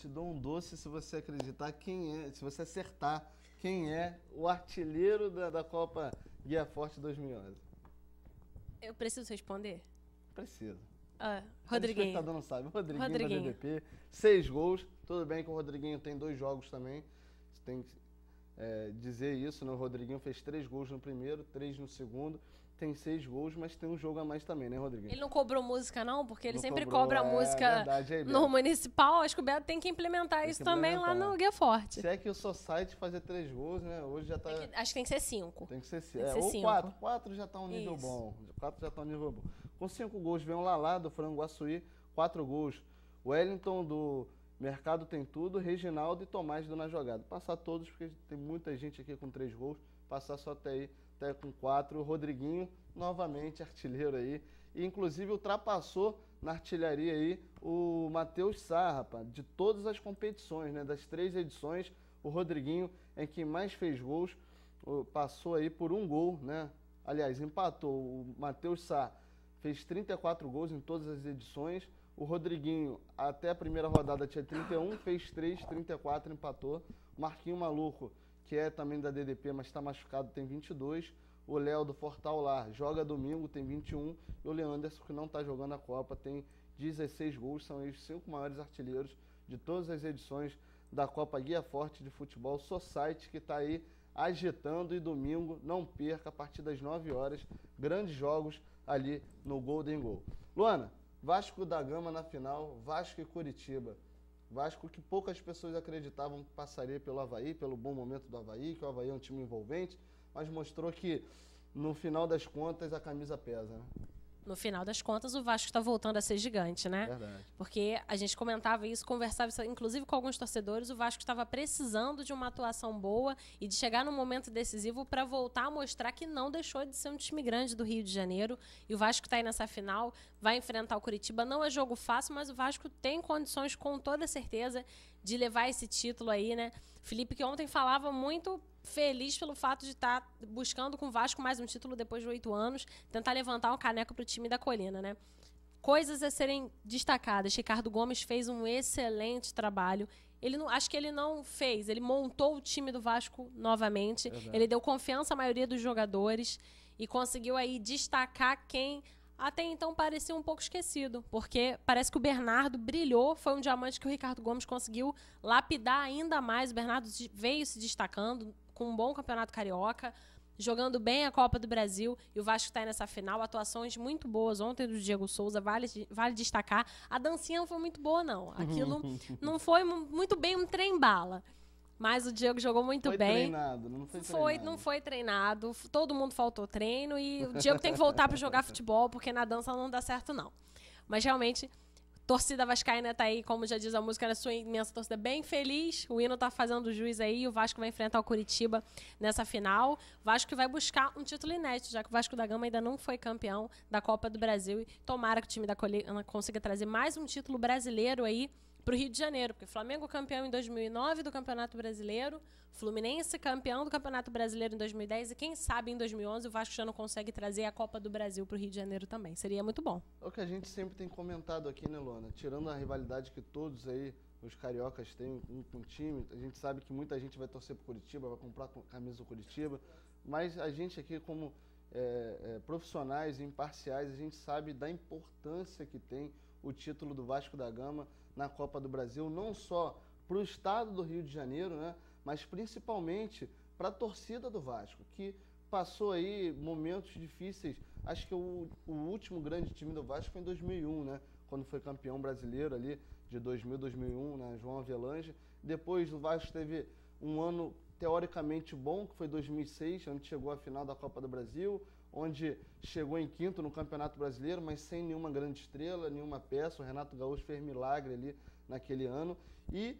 Te dou um doce se você acreditar se você acertar quem é o artilheiro da Copa Guia Forte 2011. Eu preciso responder? Precisa. Rodriguinho. O espectador não sabe. Rodriguinho da DDP, 6 gols. Tudo bem que o Rodriguinho tem 2 jogos também. Você tem que dizer isso, né? O Rodriguinho fez 3 gols no primeiro, 3 no segundo. Tem 6 gols, mas tem um jogo a mais também, né, Rodriguinho? Ele não cobrou música, não? Porque ele Não sempre cobrou, cobra música verdade, aí, no Municipal. Acho que o Beto tem que implementar isso também lá no Guia Forte. Se é que o Society fazer 3 gols, né? Hoje já tá... Acho que tem que ser 5. Tem que ser 5. Ou 5. 4. 4 já tá um nível bom. 4 já tá um nível bom. Com 5 gols vem o Lalá do Franguaçuí, 4 gols. Wellington do Mercado Tem Tudo, Reginaldo e Tomás do Na Jogada. Passar todos, porque tem muita gente aqui com 3 gols. Passar só até aí, até com 4. O Rodriguinho, novamente, artilheiro aí. E, inclusive, ultrapassou na artilharia aí o Matheus Sá, rapaz, de todas as competições, né? Das 3 edições, o Rodriguinho é quem mais fez gols. Passou aí por 1 gol, né? Aliás, empatou. O Matheus Sá fez 34 gols em todas as edições. O Rodriguinho, até a primeira rodada, tinha 31, fez 3, 34, empatou. O Marquinho Maluco, que é também da DDP, mas está machucado, tem 22. O Léo do Fortal Lar joga domingo, tem 21. E o Leanderson, que não está jogando a Copa, tem 16 gols. São os 5 maiores artilheiros de todas as edições da Copa Guia Forte de Futebol Society, que está aí agitando. E domingo, não perca, a partir das 9 horas, grandes jogos ali no Golden Goal. Luana, Vasco da Gama na final, Vasco e Curitiba. Vasco que poucas pessoas acreditavam que passaria pelo Avaí, pelo bom momento do Avaí, que o Avaí é um time envolvente, mas mostrou que, no final das contas, a camisa pesa, né? No final das contas, o Vasco está voltando a ser gigante, né? Verdade. Porque a gente comentava isso, conversava isso, inclusive com alguns torcedores, o Vasco estava precisando de uma atuação boa e de chegar num momento decisivo para voltar a mostrar que não deixou de ser um time grande do Rio de Janeiro. E o Vasco está aí nessa final, vai enfrentar o Curitiba. Não é jogo fácil, mas o Vasco tem condições, com toda certeza, de levar esse título aí, né? Felipe, que ontem falava muito feliz pelo fato de estar buscando com o Vasco mais um título depois de 8 anos, tentar levantar um caneco para o time da Colina, né? Coisas a serem destacadas. Ricardo Gomes fez um excelente trabalho. Acho que ele não fez, ele montou o time do Vasco novamente. Ele deu confiança à maioria dos jogadores e conseguiu aí destacar quem até então parecia um pouco esquecido, porque parece que o Bernardo brilhou, foi um diamante que o Ricardo Gomes conseguiu lapidar ainda mais. O Bernardo veio se destacando com um bom campeonato carioca, jogando bem a Copa do Brasil, e o Vasco está aí nessa final. Atuações muito boas ontem do Diego Souza, vale destacar. A dancinha não foi muito boa, não. Aquilo não foi muito bem um trem-bala. Mas o Diego jogou muito bem. Não foi treinado. Todo mundo faltou treino e o Diego tem que voltar para jogar futebol, porque na dança não dá certo, não. Mas realmente, torcida vascaína tá aí, como já diz a música, na sua imensa torcida, bem feliz. O hino tá fazendo juiz aí. O Vasco vai enfrentar o Curitiba nessa final. O Vasco que vai buscar um título inédito, já que o Vasco da Gama ainda não foi campeão da Copa do Brasil. E tomara que o time da Colina consiga trazer mais um título brasileiro aí para o Rio de Janeiro, porque o Flamengo campeão em 2009 do Campeonato Brasileiro, Fluminense campeão do Campeonato Brasileiro em 2010 e quem sabe em 2011 o Vasco já não consegue trazer a Copa do Brasil para o Rio de Janeiro também. Seria muito bom. É o que a gente sempre tem comentado aqui, né, Luana? Tirando a rivalidade que todos aí, os cariocas têm com o time, a gente sabe que muita gente vai torcer para o Curitiba, vai comprar a camisa do Curitiba, mas a gente aqui como profissionais e imparciais, a gente sabe da importância que tem o título do Vasco da Gama na Copa do Brasil, não só para o estado do Rio de Janeiro, né, mas principalmente para a torcida do Vasco, que passou aí momentos difíceis. Acho que o último grande time do Vasco foi em 2001, né, quando foi campeão brasileiro ali, de 2000, 2001, né, João Avelange. Depois o Vasco teve um ano teoricamente bom, que foi 2006, onde chegou à final da Copa do Brasil, onde chegou em quinto no Campeonato Brasileiro, mas sem nenhuma grande estrela, nenhuma peça. O Renato Gaúcho fez milagre ali naquele ano. E,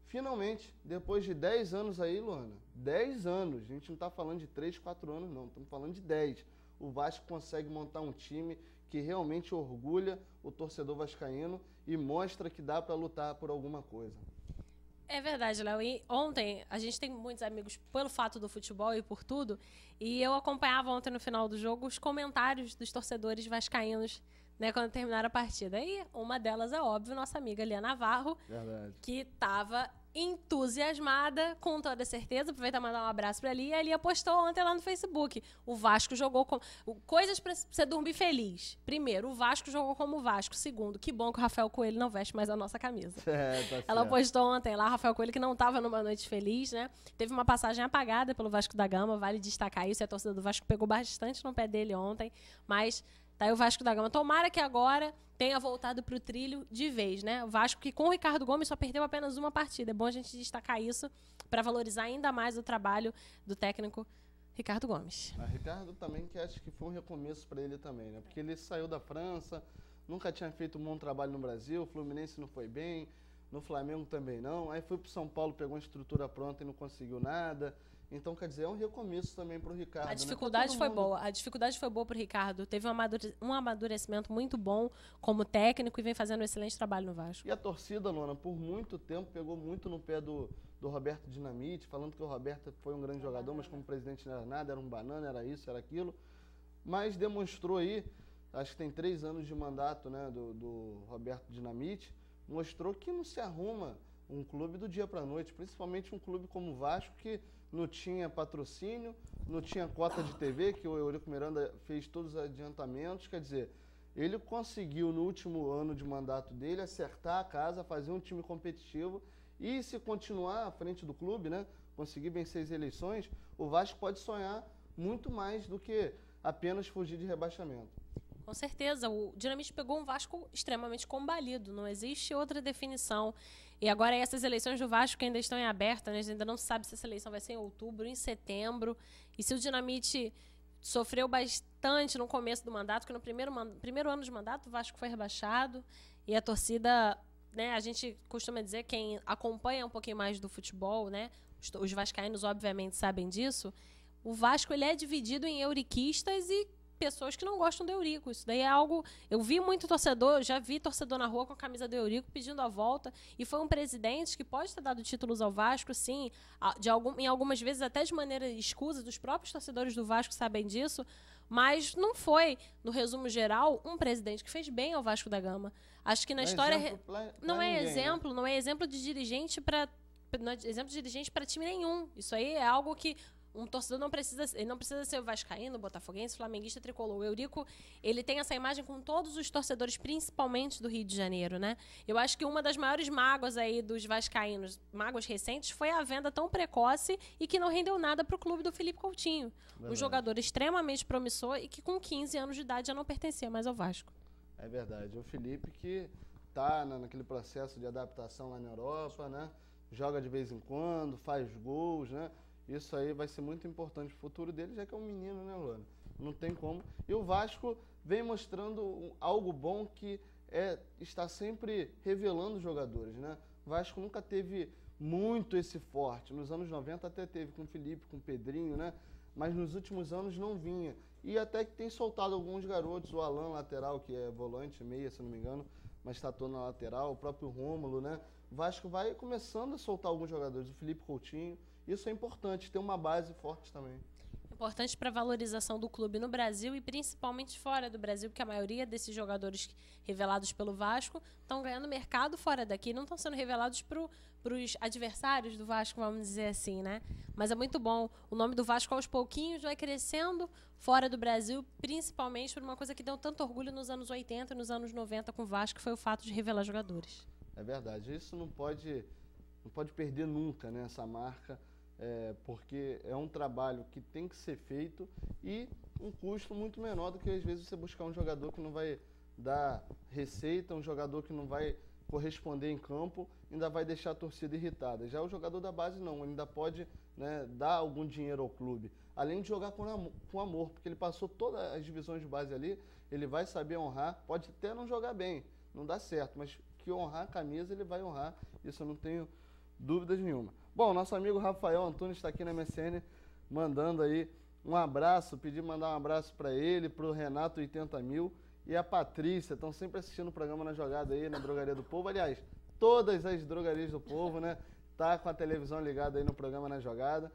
finalmente, depois de 10 anos aí, Luana, 10 anos, a gente não está falando de 3, 4 anos não, estamos falando de 10. O Vasco consegue montar um time que realmente orgulha o torcedor vascaíno e mostra que dá para lutar por alguma coisa. É verdade, Léo. E ontem, a gente tem muitos amigos pelo fato do futebol e por tudo, e eu acompanhava ontem no final do jogo os comentários dos torcedores vascaínos né, quando terminaram a partida. E uma delas é óbvio, nossa amiga Lia Navarro, Verdade. que estava entusiasmada, com toda certeza. Aproveitar e mandar um abraço pra Lia. A Lia postou ontem lá no Facebook. O Vasco jogou com... Coisas pra você dormir feliz. Primeiro, o Vasco jogou como o Vasco. Segundo, que bom que o Rafael Coelho não veste mais a nossa camisa. Tá Ela certo. postou ontem lá, Rafael Coelho, que não estava numa noite feliz, né? Teve uma passagem apagada pelo Vasco da Gama, vale destacar isso. E a torcida do Vasco pegou bastante no pé dele ontem. Mas tá aí o Vasco da Gama. Tomara que agora tenha voltado pro trilho de vez, né? O Vasco que com o Ricardo Gomes só perdeu apenas uma partida. É bom a gente destacar isso para valorizar ainda mais o trabalho do técnico Ricardo Gomes. A Ricardo também, que acho que foi um recomeço para ele também, né? Porque ele saiu da França, nunca tinha feito um bom trabalho no Brasil, o Fluminense não foi bem, no Flamengo também não. Aí foi pro São Paulo, pegou uma estrutura pronta e não conseguiu nada. Então, quer dizer, é um recomeço também pro Ricardo. A dificuldade né? foi boa. A dificuldade foi boa pro Ricardo. Teve um amadurecimento muito bom como técnico e vem fazendo um excelente trabalho no Vasco. E a torcida, Luana, por muito tempo pegou muito no pé do Roberto Dinamite, falando que o Roberto foi um grande jogador, mas como presidente não era nada, era um banana, era isso, era aquilo. Mas demonstrou aí, acho que tem 3 anos de mandato, né, do Roberto Dinamite, mostrou que não se arruma um clube do dia para a noite, principalmente um clube como o Vasco, que não tinha patrocínio, não tinha cota de TV, que o Eurico Miranda fez todos os adiantamentos, quer dizer, ele conseguiu no último ano de mandato dele acertar a casa, fazer um time competitivo e se continuar à frente do clube, né, conseguir vencer as eleições, o Vasco pode sonhar muito mais do que apenas fugir de rebaixamento. Com certeza, o Dinamite pegou um Vasco extremamente combalido, não existe outra definição. E agora essas eleições do Vasco que ainda estão em aberta, né? A gente ainda não sabe se essa eleição vai ser em outubro, em setembro. E se o Dinamite sofreu bastante no começo do mandato, que no primeiro ano de mandato o Vasco foi rebaixado e a torcida, né, a gente costuma dizer, quem acompanha um pouquinho mais do futebol, né, os vascaínos obviamente sabem disso, o Vasco ele é dividido em euriquistas e pessoas que não gostam do Eurico. Isso daí é algo... Eu vi muito torcedor, já vi torcedor na rua com a camisa do Eurico pedindo a volta, e foi um presidente que pode ter dado títulos ao Vasco, sim, em algumas vezes até de maneira escusa, dos próprios torcedores do Vasco sabem disso, mas não foi, no resumo geral, um presidente que fez bem ao Vasco da Gama. Acho que na história... Não é exemplo, não é exemplo de dirigente para... Não é exemplo de dirigente para time nenhum. Isso aí é algo que um torcedor não precisa ser o vascaíno, botafoguense, flamenguista, tricolor. O Eurico, ele tem essa imagem com todos os torcedores, principalmente do Rio de Janeiro, né? Eu acho que uma das maiores mágoas aí dos vascaínos, mágoas recentes, foi a venda tão precoce e que não rendeu nada para o clube do Felipe Coutinho. Verdade. Um jogador extremamente promissor e que com 15 anos de idade já não pertencia mais ao Vasco. É verdade. O Felipe que tá naquele processo de adaptação lá na Europa, né? Joga de vez em quando, faz gols, né? Isso aí vai ser muito importante pro futuro dele, já que é um menino, né, Luana? Não tem como. E o Vasco vem mostrando algo bom que está sempre revelando jogadores, né? O Vasco nunca teve muito esse forte. Nos anos 90 até teve com o Felipe, com o Pedrinho, né? Mas nos últimos anos não vinha. E até que tem soltado alguns garotos, o Alan, lateral, que é volante, meia, se não me engano, mas está todo na lateral, o próprio Rômulo, né? O Vasco vai começando a soltar alguns jogadores, o Felipe Coutinho. Isso é importante, ter uma base forte também. Importante para a valorização do clube no Brasil e principalmente fora do Brasil, porque a maioria desses jogadores revelados pelo Vasco estão ganhando mercado fora daqui, não estão sendo revelados para os adversários do Vasco, vamos dizer assim, né? Mas é muito bom. O nome do Vasco, aos pouquinhos, vai crescendo fora do Brasil, principalmente por uma coisa que deu tanto orgulho nos anos 80 e nos anos 90 com o Vasco, que foi o fato de revelar jogadores. É verdade. Isso não pode perder nunca, né, essa marca. Porque é um trabalho que tem que ser feito e um custo muito menor do que às vezes você buscar um jogador que não vai dar receita, um jogador que não vai corresponder em campo, ainda vai deixar a torcida irritada. Já o jogador da base não, ele ainda pode, né, dar algum dinheiro ao clube, além de jogar com amor, porque ele passou todas as divisões de base ali, ele vai saber honrar, pode até não jogar bem, não dá certo, mas que honrar a camisa ele vai honrar, isso eu não tenho dúvidas nenhuma. Bom, nosso amigo Rafael Antunes está aqui na MSN mandando aí um abraço, pedi mandar um abraço para ele, para o Renato 80 mil e a Patrícia, estão sempre assistindo o programa Na Jogada aí na Drogaria do Povo, aliás, todas as drogarias do povo, né, tá com a televisão ligada aí no programa Na Jogada.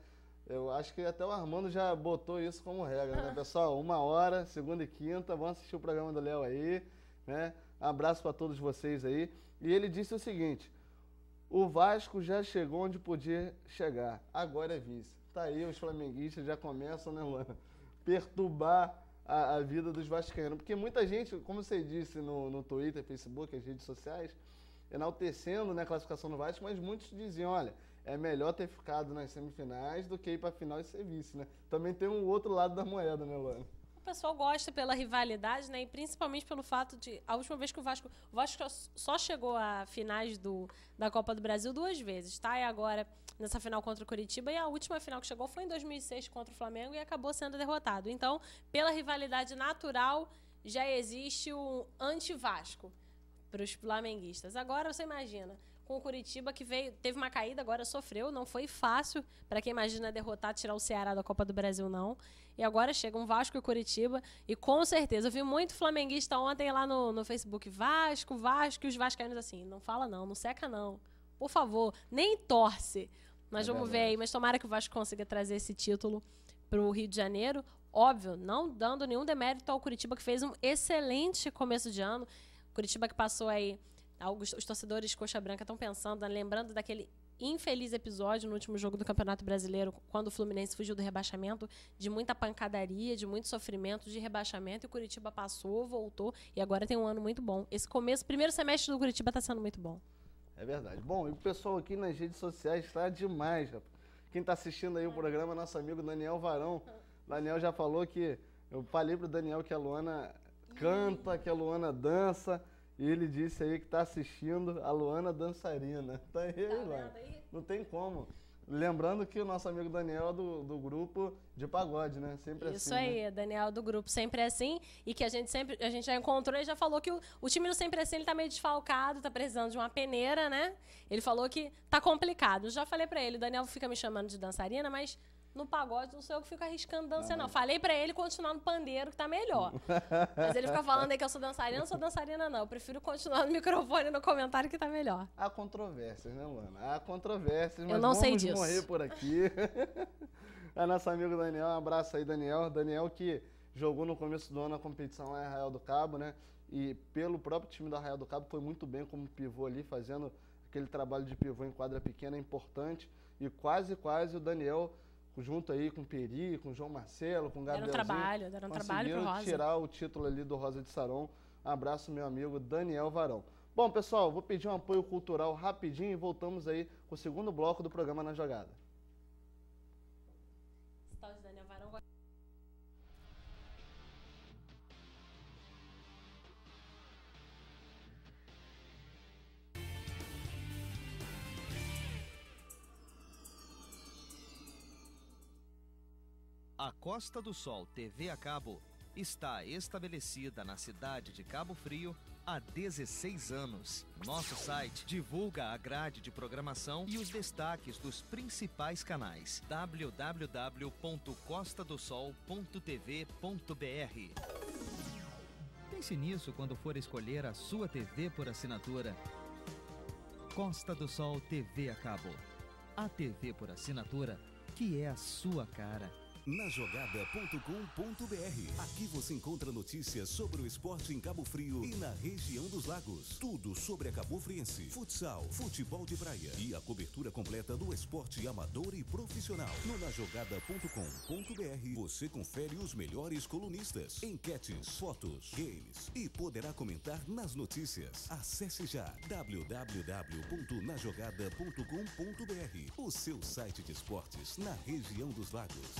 Eu acho que até o Armando já botou isso como regra, né, pessoal? 1 hora, segunda e quinta, vamos assistir o programa do Léo aí, né? Abraço para todos vocês aí. E ele disse o seguinte: o Vasco já chegou onde podia chegar, agora é vice. Tá aí, os flamenguistas já começam, né, Luana, perturbar a vida dos vascaínos. Porque muita gente, como você disse no Twitter, Facebook, as redes sociais, enaltecendo, né, a classificação do Vasco, mas muitos diziam, olha, é melhor ter ficado nas semifinais do que ir para a final e ser vice, né? Também tem um outro lado da moeda, né, Luana? O pessoal gosta pela rivalidade, né? E principalmente pelo fato de... A última vez que o Vasco só chegou a finais da Copa do Brasil 2 vezes, tá? E agora, nessa final contra o Coritiba. E a última final que chegou foi em 2006 contra o Flamengo e acabou sendo derrotado. Então, pela rivalidade natural, já existe um anti-Vasco para os flamenguistas. Agora, você imagina... com o Coritiba, que teve uma caída, agora sofreu, não foi fácil para quem imagina derrotar, tirar o Ceará da Copa do Brasil, não. E agora chega um Vasco e Coritiba, e com certeza, eu vi muito flamenguista ontem lá no Facebook, Vasco, e os vascaínos assim, não fala não seca não, por favor, nem torce. Mas vamos ver aí, mas tomara que o Vasco consiga trazer esse título para o Rio de Janeiro, óbvio, não dando nenhum demérito ao Coritiba, que fez um excelente começo de ano, Coritiba que passou aí. Os torcedores coxa branca estão pensando, né, lembrando daquele infeliz episódio no último jogo do Campeonato Brasileiro, quando o Fluminense fugiu do rebaixamento, de muita pancadaria, de muito sofrimento, de rebaixamento, e o Coritiba passou, voltou, e agora tem um ano muito bom. Esse primeiro semestre do Coritiba está sendo muito bom. É verdade. Bom, e o pessoal aqui nas redes sociais está demais, rapaz. Quem está assistindo aí o programa é nosso amigo Daniel Varão. Daniel já falou que... Eu falei pro Daniel que a Luana canta, que a Luana dança... E ele disse aí que tá assistindo a Luana dançarina. Tá aí, Luana. Não tem como. Lembrando que o nosso amigo Daniel é do grupo de pagode, né? Sempre assim. Isso aí, né? Daniel do grupo Sempre Assim. E que a gente já encontrou e já falou que o time do Sempre Assim ele tá meio desfalcado, tá precisando de uma peneira, né? Ele falou que tá complicado. Eu já falei pra ele, o Daniel fica me chamando de dançarina, mas... No pagode, não sou eu que fico arriscando dança, não. Falei pra ele continuar no pandeiro, que tá melhor. Mas ele fica falando aí que eu sou dançarina, não sou dançarina, não. Eu prefiro continuar no microfone e no comentário, que tá melhor. Há controvérsias, né, Luana? Há controvérsias, mas eu não sei disso. Morrer por aqui. É nosso amigo Daniel, um abraço aí, Daniel. Daniel que jogou no começo do ano a competição lá em Arraial do Cabo, né? E pelo próprio time do Arraial do Cabo foi muito bem como pivô ali, fazendo aquele trabalho de pivô em quadra pequena, importante. E quase o Daniel... junto aí com o Peri, com o João Marcelo, com o Gabrielzinho. Deram um trabalho pro Rosa. Tirar o título ali do Rosa de Saron. Um abraço, meu amigo Daniel Varão. Bom, pessoal, vou pedir um apoio cultural rapidinho e voltamos aí com o segundo bloco do programa Na Jogada. Esse tal de Daniel Varão... A Costa do Sol TV a cabo está estabelecida na cidade de Cabo Frio há 16 anos. Nosso site divulga a grade de programação e os destaques dos principais canais. www.costadosol.tv.br. Pense nisso quando for escolher a sua TV por assinatura. Costa do Sol TV a cabo. A TV por assinatura que é a sua cara. Najogada.com.br. Aqui você encontra notícias sobre o esporte em Cabo Frio e na região dos lagos. Tudo sobre a cabofriense, futsal, futebol de praia e a cobertura completa do esporte amador e profissional. No najogada.com.br você confere os melhores colunistas, enquetes, fotos, games e poderá comentar nas notícias. Acesse já www.najogada.com.br, o seu site de esportes na região dos lagos.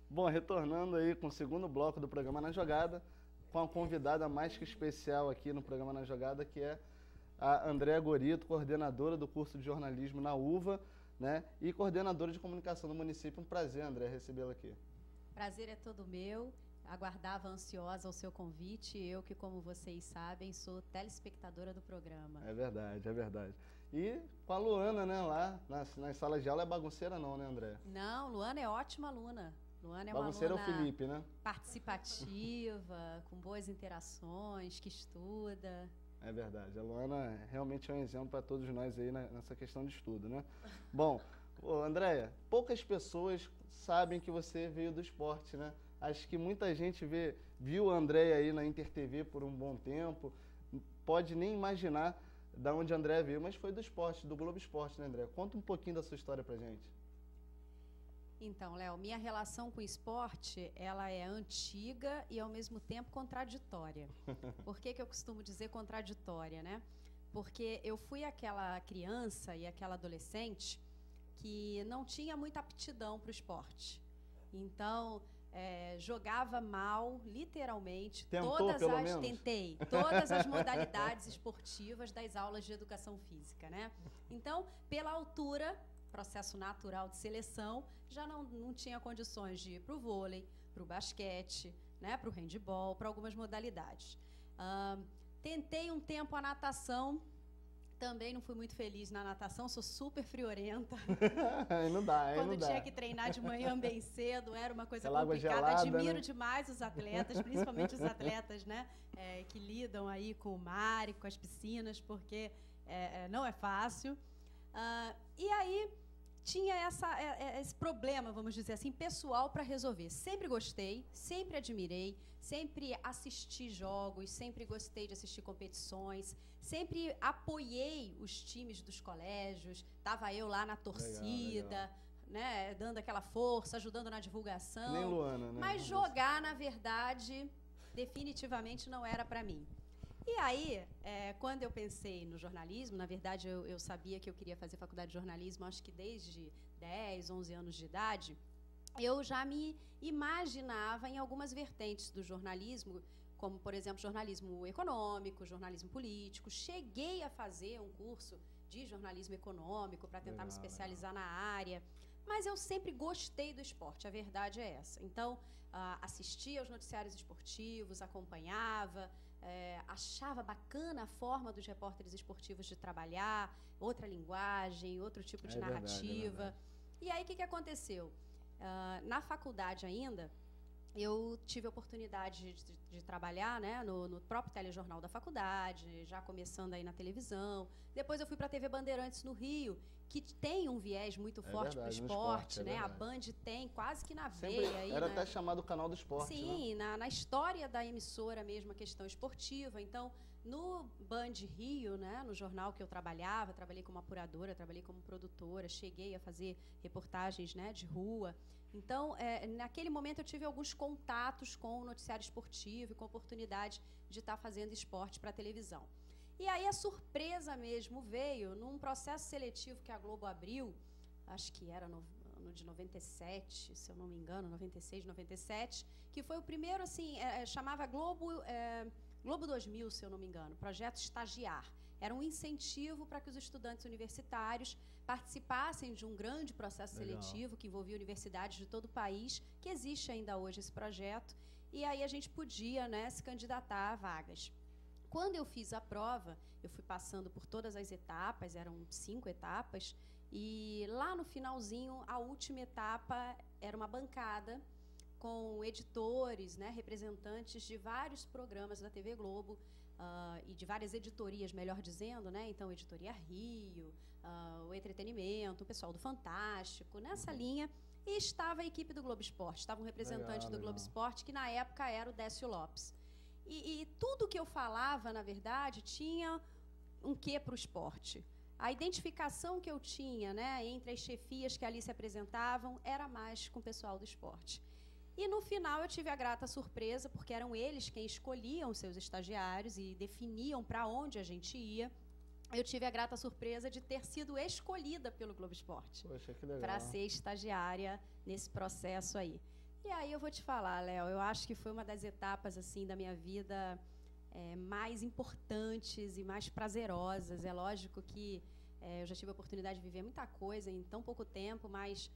Bom, retornando aí com o segundo bloco do programa Na Jogada, com a convidada mais que especial aqui no programa Na Jogada, que é a Andréa Gorito, coordenadora do curso de jornalismo na UVA, né, e coordenadora de comunicação do município. Um prazer, Andréa, recebê-la aqui. Prazer é todo meu. Aguardava ansiosa o seu convite. Eu que, como vocês sabem, sou telespectadora do programa. É verdade, é verdade. E com a Luana, né, lá nas salas de aula, é bagunceira não, né, Andréa? Não, Luana é ótima aluna. Luana é uma Bagunceiro é o aluna Felipe, né? participativa, com boas interações, que estuda. É verdade. A Luana realmente é um exemplo para todos nós aí nessa questão de estudo, né? Bom, Andréia, poucas pessoas sabem que você veio do esporte, né? Acho que muita gente viu a Andréia aí na Inter TV por um bom tempo, pode nem imaginar de onde a Andréia veio, mas foi do esporte, do Globo Esporte, né, Andréia? Conta um pouquinho da sua história pra gente. Então, Léo, minha relação com o esporte, ela é antiga e ao mesmo tempo contraditória. Por que eu costumo dizer contraditória, né? Porque eu fui aquela criança e aquela adolescente que não tinha muita aptidão para o esporte. Então, jogava mal, literalmente, tentei todas as modalidades esportivas das aulas de educação física, né? Então, pela altura, processo natural de seleção, já não tinha condições de ir para o vôlei, para o basquete, né, para o handebol, para algumas modalidades. Tentei um tempo a natação, também não fui muito feliz na natação, sou super friorenta. Não dá, Quando não tinha dá. que treinar de manhã bem cedo, era uma coisa Aquela complicada. água gelada, Admiro né? demais os atletas, principalmente os atletas, né, que lidam aí com o mar e com as piscinas, porque não é fácil. E aí tinha esse problema, vamos dizer assim, pessoal para resolver. Sempre gostei, sempre admirei, sempre assisti jogos, sempre gostei de assistir competições, sempre apoiei os times dos colégios, estava eu lá na torcida, legal. Né, dando aquela força, ajudando na divulgação. Nem Luana, né? Mas jogar, na verdade, definitivamente não era para mim. E aí, quando eu pensei no jornalismo, na verdade eu sabia que eu queria fazer faculdade de jornalismo, acho que desde 10, 11 anos de idade, eu já me imaginava em algumas vertentes do jornalismo, como, por exemplo, jornalismo econômico, jornalismo político. Cheguei a fazer um curso de jornalismo econômico para tentar me especializar na área, mas eu sempre gostei do esporte, a verdade é essa. Então, assistia aos noticiários esportivos, acompanhava, achava bacana a forma dos repórteres esportivos de trabalhar, outra linguagem, outro tipo de narrativa. Verdade. E aí, o que aconteceu? Na faculdade ainda, eu tive a oportunidade de trabalhar, né, no próprio telejornal da faculdade, já começando aí na televisão. Depois eu fui para a TV Bandeirantes no Rio, que tem um viés muito forte para o esporte, né? A Band tem quase que na veia. Aí, era até chamado canal do esporte, sim, né? na história da emissora mesmo, a questão esportiva. Então, no Band Rio, né, no jornal que eu trabalhei como apuradora, trabalhei como produtora, cheguei a fazer reportagens, né, de rua. Então, naquele momento eu tive alguns contatos com o noticiário esportivo e com a oportunidade de estar fazendo esporte para a televisão. E aí a surpresa mesmo veio num processo seletivo que a Globo abriu, acho que era no ano de 97, se eu não me engano, 96, 97, que foi o primeiro, assim, chamava Globo 2000, se eu não me engano, Projeto Estagiar. Era um incentivo para que os estudantes universitários participassem de um grande processo seletivo que envolvia universidades de todo o país, que existe ainda hoje esse projeto, e aí a gente podia, né, se candidatar a vagas. Quando eu fiz a prova, eu fui passando por todas as etapas, eram 5 etapas, e lá no finalzinho, a última etapa era uma bancada com editores, né, representantes de vários programas da TV Globo, e de várias editorias, melhor dizendo, né? Então, Editoria Rio, o Entretenimento, o pessoal do Fantástico, nessa linha. E estava a equipe do Globo Esporte, estava um representante do Globo Esporte, que na época era o Décio Lopes. E tudo que eu falava, na verdade, tinha um quê para o esporte. A identificação que eu tinha, né, entre as chefias que ali se apresentavam era mais com o pessoal do esporte. E no final eu tive a grata surpresa, porque eram eles quem escolhiam os seus estagiários e definiam para onde a gente ia. Eu tive a grata surpresa de ter sido escolhida pelo Globo Esporte. Poxa, que legal. Para ser estagiária nesse processo aí. E aí eu vou te falar, Léo, eu acho que foi uma das etapas assim da minha vida mais importantes e mais prazerosas. É lógico que eu já tive a oportunidade de viver muita coisa em tão pouco tempo, mas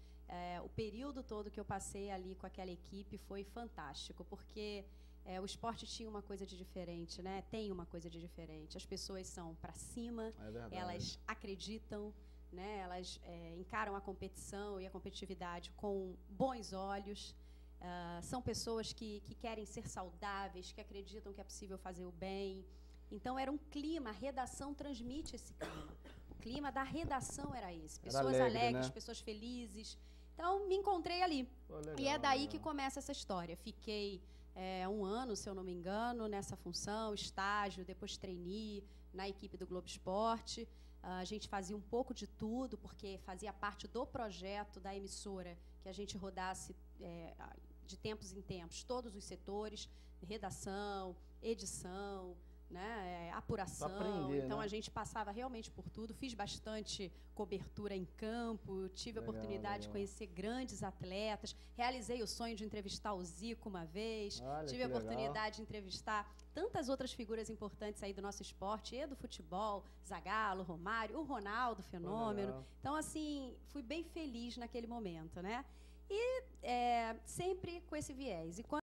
o período todo que eu passei ali com aquela equipe foi fantástico, porque o esporte tinha uma coisa de diferente, né? Tem uma coisa de diferente. As pessoas são para cima, elas acreditam, né? Elas encaram a competição e a competitividade com bons olhos. são pessoas que querem ser saudáveis, que acreditam que é possível fazer o bem. Então, era um clima, a redação transmite esse clima. O clima da redação era esse. Pessoas alegres, né? Pessoas felizes. Então, me encontrei ali. Legal, e é daí legal. que começa essa história. Fiquei 1 ano, se eu não me engano, nessa função, estágio, depois trainee na equipe do Globo Esporte. A gente fazia um pouco de tudo, porque fazia parte do projeto da emissora que a gente rodasse de tempos em tempos todos os setores, redação, edição, né, apuração. Aprender, então, né? a gente passava realmente por tudo. Fiz bastante cobertura em campo, tive a oportunidade de conhecer grandes atletas, realizei o sonho de entrevistar o Zico uma vez, tive a oportunidade de entrevistar tantas outras figuras importantes aí do nosso esporte e do futebol, Zagallo, Romário, o Ronaldo Fenômeno. Então, assim, fui bem feliz naquele momento, né? E sempre com esse viés. E quando